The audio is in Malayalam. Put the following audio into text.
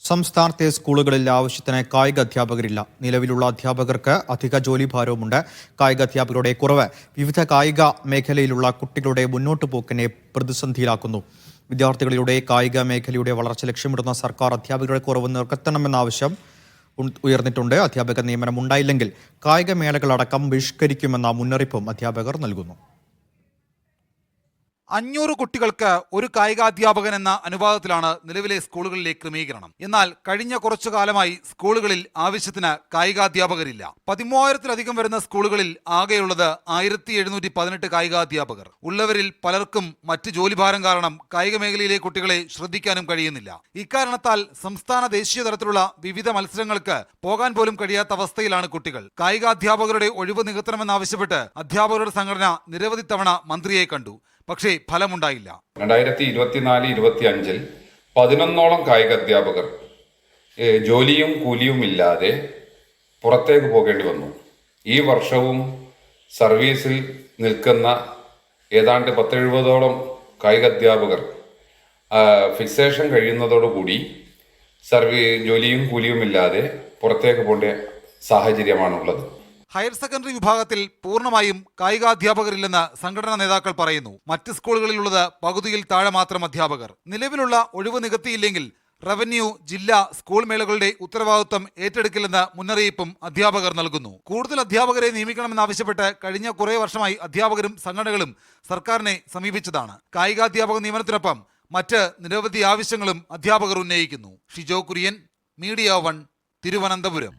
സംസ്ഥാനത്തെ സ്കൂളുകളിൽ ആവശ്യത്തിന് കായിക അധ്യാപകരില്ല. നിലവിലുള്ള അധ്യാപകർക്ക് അധിക ജോലിഭാരവുമുണ്ട്. കായിക അധ്യാപകരുടെ കുറവ് വിവിധ കായിക മേഖലയിലുള്ള കുട്ടികളുടെ മുന്നോട്ടു പോക്കിനെ പ്രതിസന്ധിയിലാക്കുന്നു. വിദ്യാർത്ഥികളിലൂടെ കായിക മേഖലയുടെ വളർച്ച ലക്ഷ്യമിടുന്ന സർക്കാർ അധ്യാപകരുടെ കുറവ് നികത്തണമെന്ന ആവശ്യം ഉയർന്നിട്ടുണ്ട്. അധ്യാപക നിയമനം ഉണ്ടായില്ലെങ്കിൽ കായിക മേളകളടക്കം ബഹിഷ്കരിക്കുമെന്ന മുന്നറിയിപ്പും അധ്യാപകർ നൽകുന്നു. 500 കുട്ടികൾക്ക് ഒരു കായികാധ്യാപകൻ എന്ന അനുപാതത്തിലാണ് നിലവിലെ സ്കൂളുകളിലെ ക്രമീകരണം. എന്നാൽ കഴിഞ്ഞ കുറച്ചു കാലമായി സ്കൂളുകളിൽ ആവശ്യത്തിന് കായികാധ്യാപകരില്ല. 13,000-ലധികം വരുന്ന സ്കൂളുകളിൽ ആകെയുള്ളത് 1,718 കായികാധ്യാപകർ. ഉള്ളവരിൽ പലർക്കും മറ്റ് ജോലിഭാരം കാരണം കായിക മേഖലയിലെ കുട്ടികളെ ശ്രദ്ധിക്കാനും കഴിയുന്നില്ല. ഇക്കാരണത്താൽ സംസ്ഥാന ദേശീയ തലത്തിലുള്ള വിവിധ മത്സരങ്ങൾക്ക് പോകാൻ പോലും കഴിയാത്ത അവസ്ഥയിലാണ് കുട്ടികൾ. കായികാധ്യാപകരുടെ ഒഴിവ് നികത്തണമെന്നാവശ്യപ്പെട്ട് അധ്യാപകരുടെ സംഘടന നിരവധി തവണ മന്ത്രിയെ കണ്ടു. പക്ഷേ ഫലമുണ്ടായില്ല. 2024-25 11ഓളം കായിക അധ്യാപകർ ജോലിയും കൂലിയും ഇല്ലാതെ പുറത്തേക്ക് പോകേണ്ടി വന്നു. ഈ വർഷവും സർവീസിൽ നിൽക്കുന്ന ഏതാണ്ട് 10-70ഓളം കായിക അധ്യാപകർ ഫിക്സേഷൻ കഴിയുന്നതോടുകൂടി ജോലിയും കൂലിയും ഇല്ലാതെ പുറത്തേക്ക് പോകേണ്ട സാഹചര്യമാണുള്ളത്. ഹയർ സെക്കൻഡറി വിഭാഗത്തിൽ പൂർണ്ണമായും കായികാധ്യാപകരില്ലെന്ന് സംഘടനാ നേതാക്കൾ പറയുന്നു. മറ്റ് സ്കൂളുകളിലുള്ളത് പകുതിയിൽ താഴെ മാത്രം അധ്യാപകർ. നിലവിലുള്ള ഒഴിവ് നികത്തിയില്ലെങ്കിൽ റവന്യൂ, ജില്ലാ, സ്കൂൾ മേളകളുടെ ഉത്തരവാദിത്വം ഏറ്റെടുക്കില്ലെന്ന് മുന്നറിയിപ്പും അധ്യാപകർ നൽകുന്നു. കൂടുതൽ അധ്യാപകരെ നിയമിക്കണമെന്നാവശ്യപ്പെട്ട് കഴിഞ്ഞ കുറേ വർഷമായി അധ്യാപകരും സംഘടനകളും സർക്കാരിനെ സമീപിച്ചതാണ്. കായികാധ്യാപക നിയമനത്തിനൊപ്പം മറ്റ് നിരവധി ആവശ്യങ്ങളും അധ്യാപകർ ഉന്നയിക്കുന്നു. ഷിജോ കുര്യൻ, മീഡിയ 1, തിരുവനന്തപുരം.